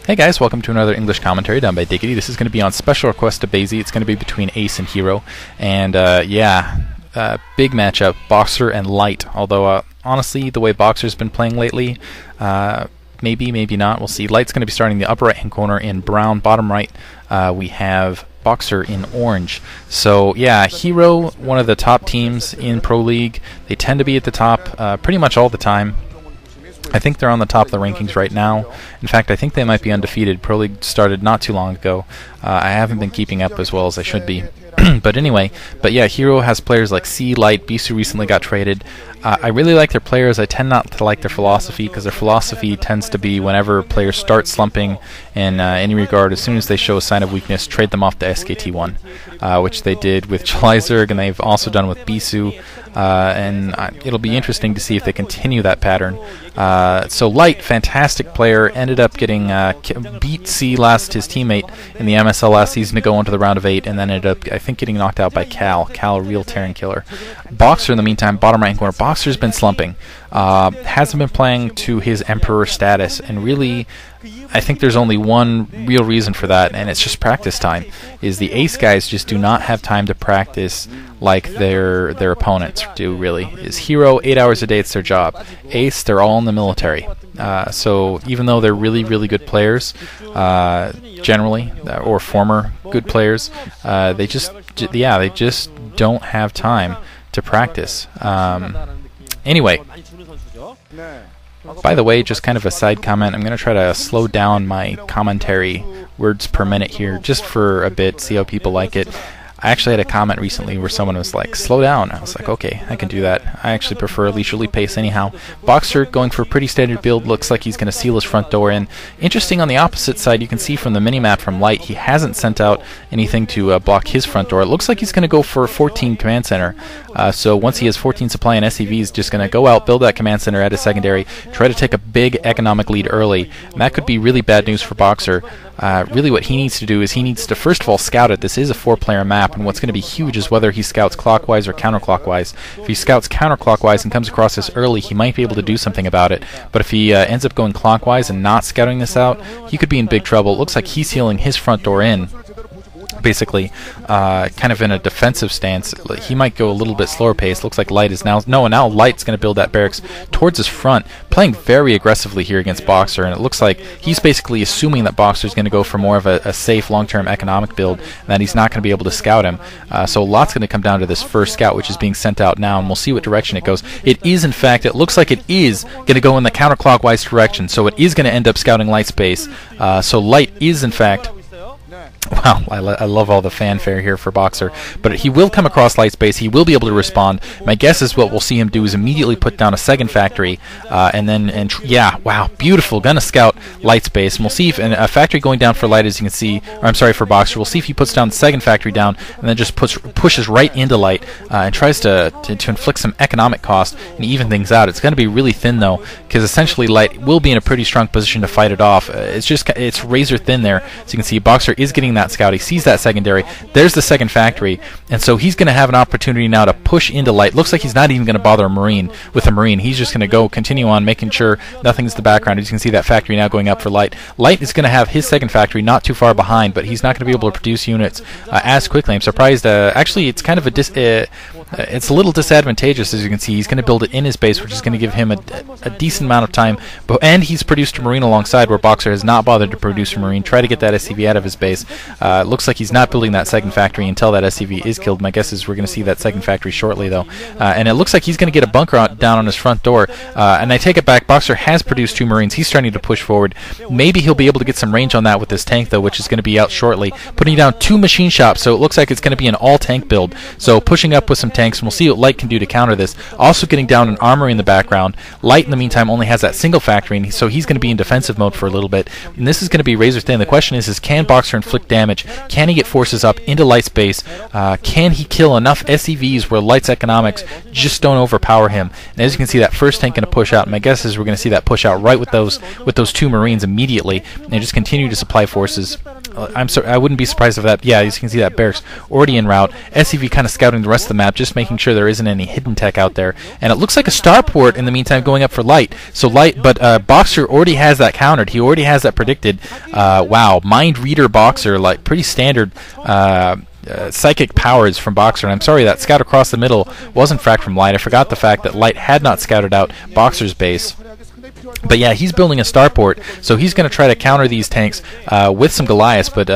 Hey guys, welcome to another English commentary done by Diggity. This is going to be on special request to Basie. It's going to be between Ace and Hero. And big matchup, Boxer and Light. Although, honestly, the way Boxer's been playing lately, maybe, maybe not. We'll see. Light's going to be starting the upper right-hand corner in brown. Bottom right, we have Boxer in orange. So, yeah, Hero, one of the top teams in Proleague. They tend to be at the top pretty much all the time. I think they're on the top of the rankings right now. In fact, I think they might be undefeated. Proleague started not too long ago. I haven't been keeping up as well as I should be. But yeah, Hero has players like C, Light, Bisu recently got traded. I really like their players. I tend not to like their philosophy, because their philosophy tends to be whenever players start slumping in any regard, as soon as they show a sign of weakness, trade them off to SKT1, which they did with Chalaiserg, and they've also done with Bisu. It'll be interesting to see if they continue that pattern. So Light, fantastic player, ended up getting beat C last, his teammate in the MSL last season, to go into the round of 8, and then ended up, I think, getting knocked out by Cal, a real Terran killer. Boxer, in the meantime, bottom right corner. Boxer's been slumping. Hasn't been playing to his Emperor status, and really, I think there's only one real reason for that, and it's just practice time. Is the Ace guys just do not have time to practice like their opponents do, really. Is Hero, 8 hours a day, it's their job. Ace, they're all in the military. So even though they're really, really good players, generally, or former good players, they just don't have time to practice. Anyway, by the way, just kind of a side comment, I'm going to try to slow down my commentary words per minute here just for a bit, see how people like it. I actually had a comment recently where someone was like, slow down. I was like, okay, I can do that. I actually prefer a leisurely pace anyhow. Boxer going for a pretty standard build, looks like he's going to seal his front door in. Interesting, on the opposite side, you can see from the minimap from Light, he hasn't sent out anything to block his front door. It looks like he's going to go for 14 command center. So once he has 14 supply and SCV, he's just going to go out, build that command center at his secondary, try to take a big economic lead early. And that could be really bad news for Boxer. Really what he needs to do is he needs to first of all scout it. This is a 4-player map, and what's going to be huge is whether he scouts clockwise or counterclockwise. If he scouts counterclockwise and comes across this early, he might be able to do something about it. But if he ends up going clockwise and not scouting this out, he could be in big trouble. It looks like he's healing his front door in, basically, kind of in a defensive stance. He might go a little bit slower pace. Looks like Light is now Light's going to build that barracks towards his front, playing very aggressively here against Boxer, and it looks like he's basically assuming that Boxer's going to go for more of a safe long-term economic build, and that he's not going to be able to scout him. So a lot's going to come down to this first scout, which is being sent out now, and we'll see what direction it goes. It is, in fact, it looks like it is going to go in the counterclockwise direction, so it is going to end up scouting Light space. So Light is, in fact... Wow, I love all the fanfare here for Boxer, but he will come across Light space. He will be able to respond. My guess is what we'll see him do is immediately put down a second factory, wow, beautiful, gonna scout Light space, and we'll see if a factory going down for Light, as you can see, or I'm sorry, for Boxer. We'll see if he puts down the second factory down, and then just pushes right into Light and tries to inflict some economic cost and even things out. It's going to be really thin though, because essentially Light will be in a pretty strong position to fight it off. It's razor thin there. So you can see Boxer is getting that scout. He sees that secondary. There's the second factory, and so he's going to have an opportunity now to push into Light. Looks like he's not even going to bother a Marine. He's just going to continue on, making sure nothing's the background. As you can see, that factory now going up for Light. Light is going to have his second factory not too far behind, but he's not going to be able to produce units as quickly. I'm surprised. Actually, it's kind of it's a little disadvantageous. As you can see, he's going to build it in his base, which is going to give him a decent amount of time. And he's produced a Marine alongside, where Boxer has not bothered to produce a Marine. Try to get that SCV out of his base. Looks like he's not building that second factory until that SCV is killed. My guess is we're going to see that second factory shortly, though. And it looks like he's going to get a bunker down on his front door. And I take it back. Boxer has produced 2 Marines. He's starting to push forward. Maybe he'll be able to get some range on that with this tank, though, which is going to be out shortly. Putting down 2 machine shops, so it looks like it's going to be an all-tank build. So pushing up with some tanks, and we'll see what Light can do to counter this. Also getting down an armory in the background. Light, in the meantime, only has that single factory, and so he's going to be in defensive mode for a little bit. And this is going to be razor thin. The question is can Boxer inflict damage? Can he get forces up into Light space? Can he kill enough SCVs where Light's economics just don't overpower him? And as you can see, that first tank going to push out. My guess is we're going to see that push out right with those 2 Marines immediately, and just continue to supply forces. I'm sorry, I wouldn't be surprised if that. Yeah, as you can see, that barracks already en route. SCV kind of scouting the rest of the map, just making sure there isn't any hidden tech out there. And it looks like a starport in the meantime going up for Light. So Light, but Boxer already has that countered. He already has that predicted. Wow, Mind Reader Boxer, like pretty standard. Psychic powers from Boxer, and I'm sorry that scout across the middle wasn't fracked from Light. I forgot the fact that Light had not scouted out Boxer's base. But yeah, he's building a starport, so he's going to try to counter these tanks with some Goliaths. But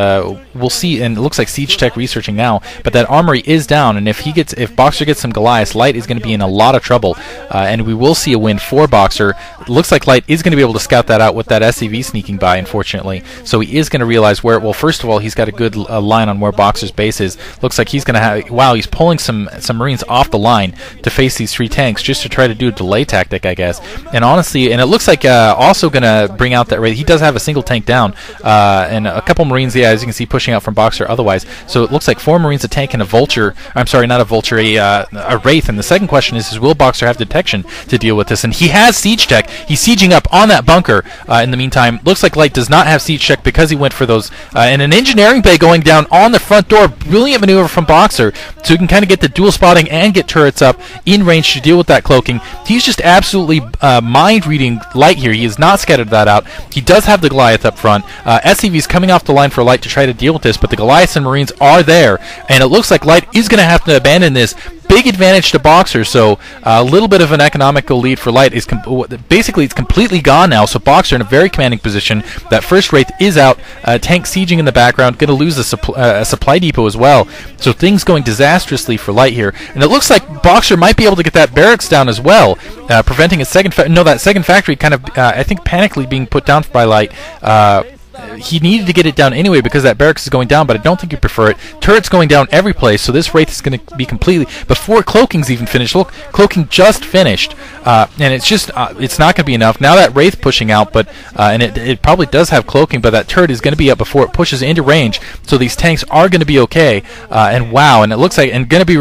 we'll see. And it looks like Siege Tech researching now. But that armory is down, and if Boxer gets some Goliaths, Light is going to be in a lot of trouble, and we will see a win for Boxer. It looks like Light is going to be able to scout that out with that SCV sneaking by, unfortunately. So he is going to realize where. Well, first of all, he's got a good line on where Boxer's base is. Looks like he's going to have. Wow, he's pulling some Marines off the line to face these 3 tanks, just to try to do a delay tactic, I guess. And honestly, and it looks like also going to bring out that Wraith. He does have a single tank down, and a couple Marines, yeah, as you can see, pushing out from Boxer otherwise. So it looks like 4 Marines, a tank, and a Vulture. I'm sorry, not a Vulture, a Wraith. And the second question is will Boxer have detection to deal with this? And he has Siege Tech. He's sieging up on that bunker in the meantime. Looks like Light does not have Siege Tech because he went for those. And an Engineering Bay going down on the front door. Brilliant maneuver from Boxer, so he can kind of get the dual spotting and get turrets up in range to deal with that cloaking. He's just absolutely mind-reading Light here. He has not scattered that out. He does have the Goliath up front. SCV's coming off the line for Light to try to deal with this, but the Goliaths and Marines are there, and it looks like Light is going to have to abandon this. Big advantage to Boxer, so a little bit of an economical lead for Light. Is basically it's completely gone now, so Boxer in a very commanding position. That first Wraith is out, tank sieging in the background, going to lose a supply depot as well, so things going disastrously for Light here. And it looks like Boxer might be able to get that barracks down as well, preventing his second factory kind of, I think, panically being put down by Light. He needed to get it down anyway because that barracks is going down, but I don't think you prefer it. Turret's going down every place, so this Wraith is going to be completely... Before Cloaking's even finished, look, Cloaking just finished, and it's just, it's not going to be enough. Now that Wraith pushing out, but and it probably does have Cloaking, but that turret is going to be up before it pushes into range, so these tanks are going to be okay, and wow, and it looks like, and going to be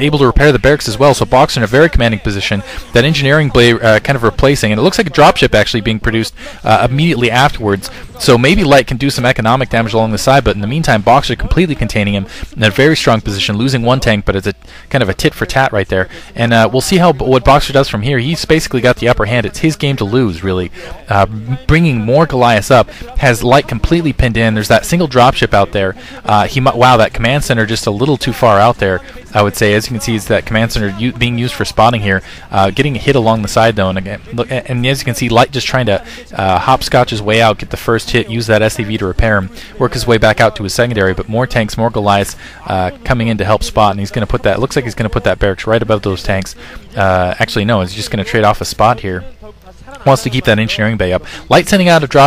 able to repair the barracks as well, so Boxer in a very commanding position. That Engineering Blade kind of replacing, and it looks like a dropship actually being produced immediately afterwards, so maybe Light can do some economic damage along the side, but in the meantime, Boxer completely containing him in a very strong position, losing 1 tank, but it's a kind of a tit for tat right there. And we'll see what Boxer does from here. He's basically got the upper hand. It's his game to lose, really. Bringing more Goliaths up, has Light completely pinned in. There's that single dropship out there. Wow, that command center just a little too far out there, I would say. As you can see, it's that command center being used for spotting here, getting hit along the side though. And again, look, and as you can see, Light just trying to hopscotch his way out, get the first hit, use that SCV to repair him, work his way back out to his secondary. But more tanks, more Goliaths coming in to help spot, and he's going to put that. Looks like he's going to put that barracks right above those tanks. Actually, no, he's just going to trade off a spot here. Wants to keep that Engineering Bay up. Light sending out a drop.